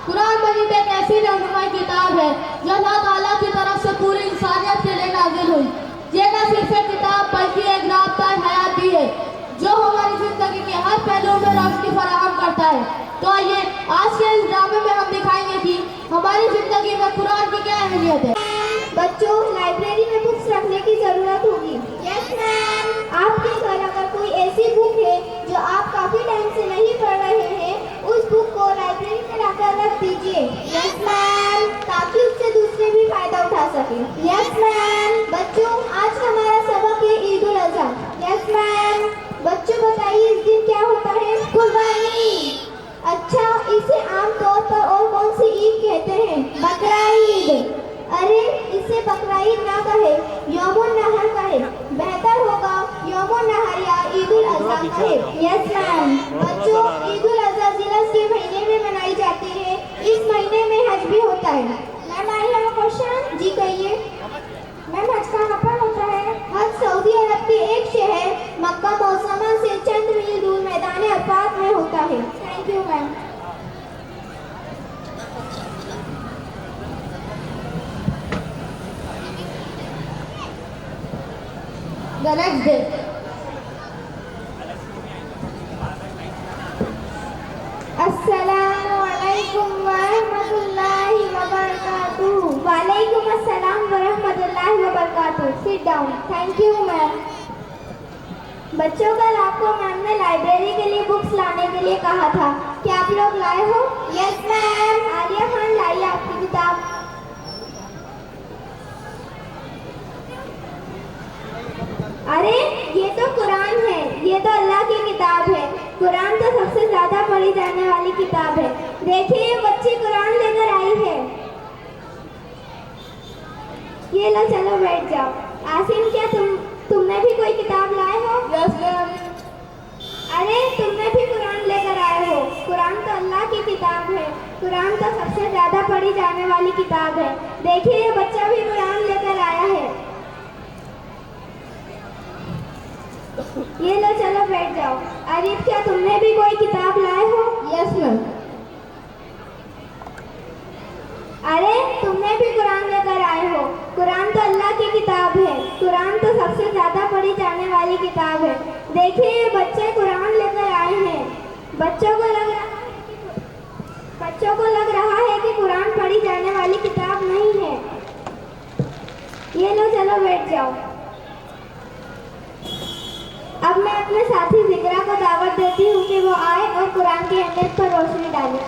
कुरान मजीद एक ऐसी रहनुमाई किताब है जो अल्लाह ताला की तरफ से पूरी इंसानियत के लिए नाज़िल हुई। ये न सिर्फ एक किताब बल्कि एक राब्ता हयात भी है जो हमारी जिंदगी के हर पहलू में रोशनी फराहम करता है। तो आइए आज के इस ड्रामे में हम दिखाएंगे कि हमारी जिंदगी में कुरान की क्या अहमियत है। बच्चों, लाइब्रेरी में बुक्स रखने की जरूरत होगी। Yes ma'am. आपके घर अगर कोई ऐसी बुक है जो आप काफी टाइम से नहीं पढ़ रहे हैं, उस बुक को लाइब्रेरी में लाकर रख दीजिए। Yes ma'am. ताकि उससे दूसरे भी फायदा उठा सके। Yes ma'am. बच्चों, आज हमारा सबक है ईद उल अज़हा। Yes ma'am. बच्चों बताइए, इस दिन क्या होता है? कुर्बानी। अच्छा, इसे आमतौर पर और कौन सी ईद कहते हैं? बकरा ईद। अरे, इसे बकरा ईद ना कहे, यौमुन नहर कहे। बेहतर होगा यौमुन नहर या ईद उल अज़हा कहे। Yes ma'am. बच्चों, ईद उल अज़हा ज़िलहज के महीने में मनाई जाती है। इस महीने में हज भी होता है। Ma'am, I have a question. जी कहिए। मैम, हज कहाँ पर होता है? हज सऊदी अरब के एक शहर मक्का मौसमा से चंद मील दूर मैदान अरफात में होता है। Thank you ma'am. The next day. अस्सलामु अलैकुम वरहमतुल्लाहि वबरकातुहू। वालेकुम अस्सलाम वरहमतुल्लाहि वबरकातुहू। Sit down. Thank you ma'am. बच्चों, कल आपको मैम ने लाइब्रेरी के लिए बुक्स लाने के लिए कहा था। क्या आप लोग लाए हो? Yes ma'am. आलिया खान, लाइए आपकी किताब। अरे, ये तो कुरान है। ये तो अल्लाह की किताब है। कुरान तो सबसे ज्यादा पढ़ी जाने वाली किताब है। देखिए, ये बच्ची कुरान लेकर आई है। ये लो, चलो बैठ जाओ। आसिम, क्या तुमने भी कोई किताब लाए हो? Yes ma'am. अरे, तुमने भी कुरान लेकर आए हो। कुरान तो अल्लाह की किताब है। कुरान तो सबसे ज्यादा पढ़ी जाने वाली किताब है। देखिए, ये बच्चा भी कुरान लेकर आया है। ये लो, चलो बैठ जाओ। आरिफ, क्या तुमने भी कोई किताब लाए हो? Yes ma'am. अरे, तुमने भी कुरान लेकर आए हो। कुरान तो अल्लाह की किताब है। कुरान तो सबसे ज्यादा पढ़ी जाने वाली किताब है। देखिए, ये बच्चे कुरान लेकर आए हैं। बच्चों को लग रहा है कि कुरान पढ़ी जाने वाली किताब नहीं है। ये लो, चलो बैठ जाओ। अब मैं अपने साथी जिक्रा को दावत देती हूँ कि वो आए और कुरान की अहमियत पर रोशनी डाले।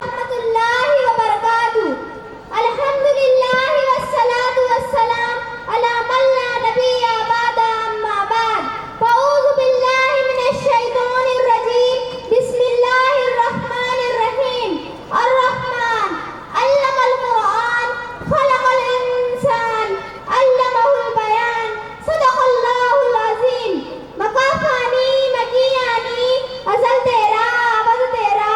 रहमतुल्लाहि व बरकातुहू। अल्हम्दुलिल्लाहि वस्सलातु वस्सलाम अला मन ला नबिय्य बअदा अम्मा बाद। फअऊज़ु बिल्लाहि मिनश शैतानिर रजीम। बिस्मिल्लाहिर रहमानिर रहीम। अर्रहमान अल्लमल कुरान खलक़ल इंसान अल्लमहुल बयान। सदक़ल्लाहुल अज़ीम। मकाफ़ानी मकियानी अज़ल तेरा अबद तेरा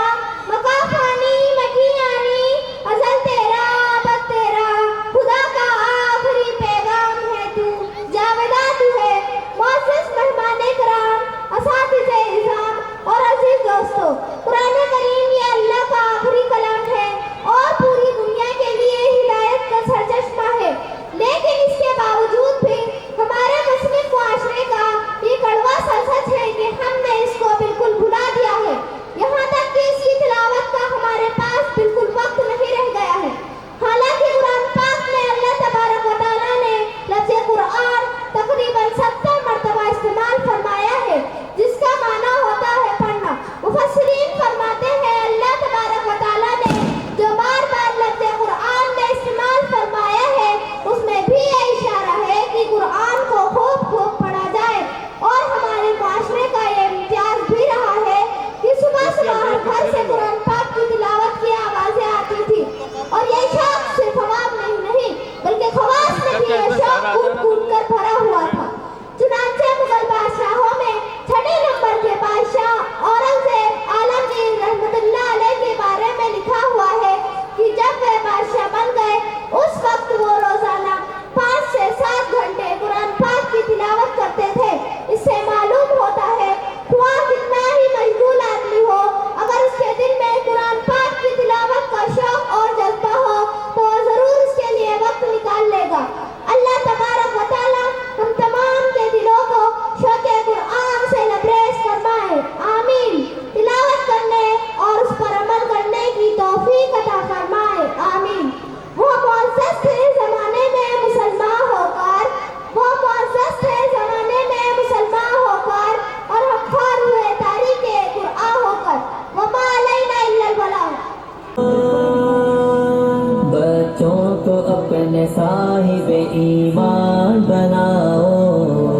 अपने साहिब ईमान बनाओ।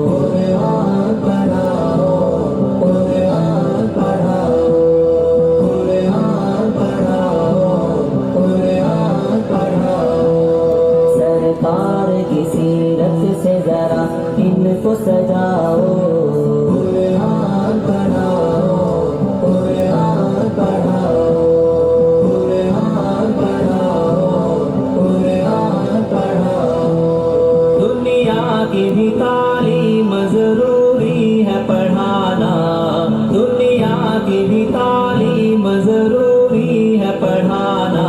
कुरान पढ़ाओ, कुरान पढ़ाओ, कुरान पढ़ाओ, कुरान पढ़ाओ। सरकार की सीरत से जरा इनको सजाओ। कुरान पढ़ाओ, कुरान पढ़ाओ, कुरान पढ़ाओ, कुरान पढ़ाओ। दुनिया की भी तालीम जरूरी है पढ़ाना, दुनिया की भी तालीम जरूरी है पढ़ाना।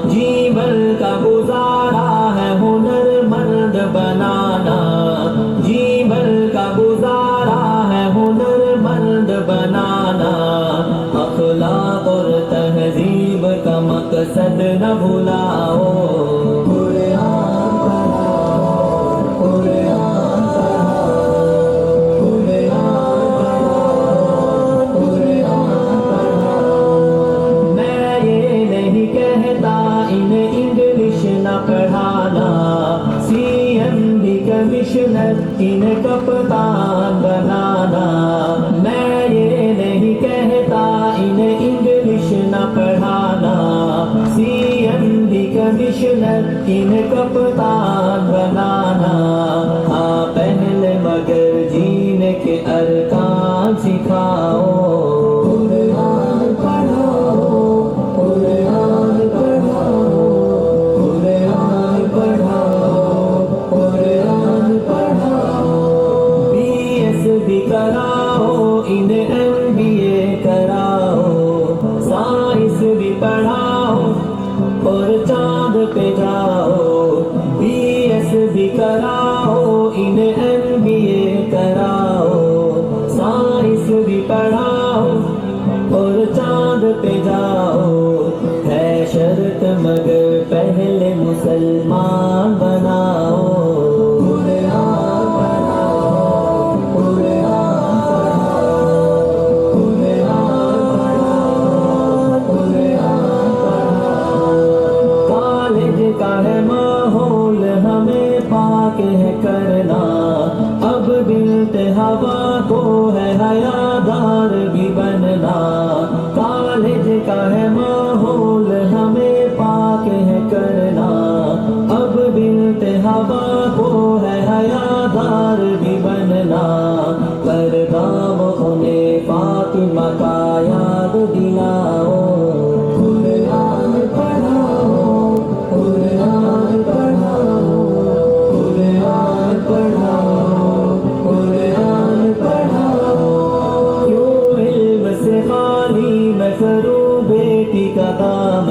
जीवन का गुजारा है हुनरमंद बनाना, जीवन का गुजारा है हुनरमंद बनाना। अखलाक और तहजीब का मकसद न भुलाओ। कुरान पढ़ाओ, कुरान पढ़ाओ, कुरान पढ़ाओ, कुरान पढ़ाओ। मैं ये नहीं कहता इन्हें इंग्लिश न पढ़ाना, CM भी कमिश्नर इन्हें कप्तान बनाना। मैं ये नहीं कहता इन्हें इंग्लिश न पढ़ाना, CM भी कमिश्नर इन्हें कप्तान बनाना। हाँ पहले मगर जीने के अरकान सिखाओ। कुरान पढ़ाओ, कुरान पढ़ाओ, कुरान पढ़ाओ, कुरान पढ़ाओ। BS भी कराओ, इन्हें MBA कराओ। साइंस भी पढ़ाओ और चांद पे जाओ। BS भी कराओ, इन्हें MBA कराओ। साइंस भी पढ़ाओ और चांद पे जाओ। है शर्त मगर पहले मुसलमान बनाओ। कुरान पढ़ाओ, कुरान पढ़ाओ, कुरान पढ़ाओ, कुरान पढ़ाओ। कॉलेज का है माहौल हमें पाक है करना, अब बिनते हवा को है हयादार भी बनना। कॉलेज का है माहौल हमें पाक है करना, अब बिनते हवा को है हयादार भी बनना। परगाम उन्हें फातिमा का याद दिलाओ। कुरान पढ़ाओ, कुरान पढ़ाओ, कुरान पढ़ाओ, कुरान पढ़ाओ। क्यों इल्म से खाली मैं करूं बेटी का काम,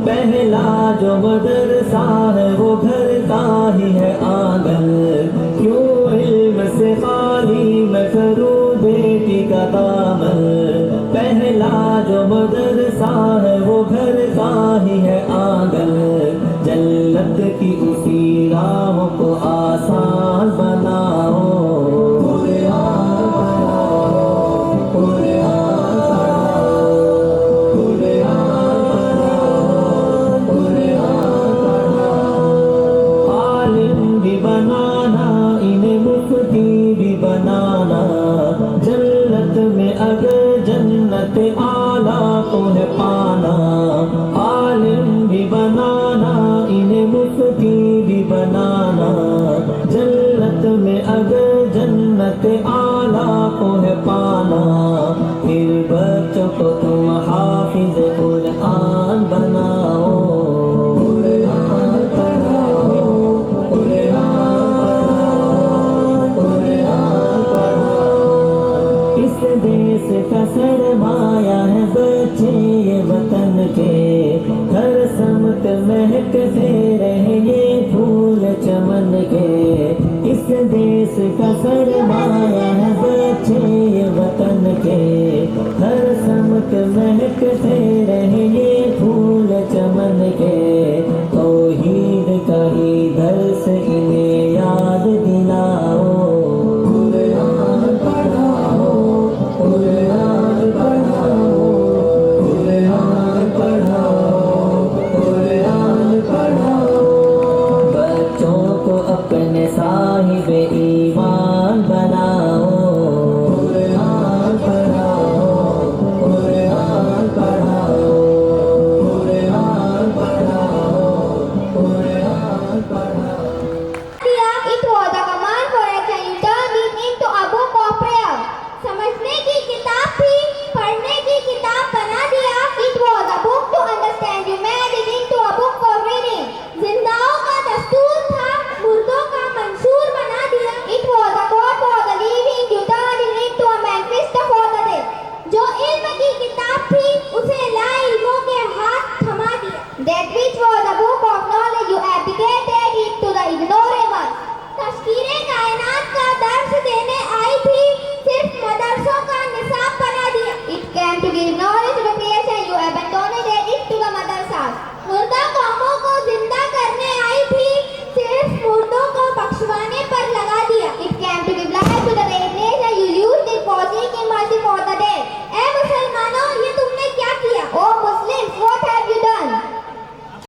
पहला जो मदरसा है वो घर का ही है आंगन। क्यों इल्म से खाली मैं करूं बेटी का काम, पहला जो मदरसा है वो घर का ही है आंगन। जन्नत की उसी राह को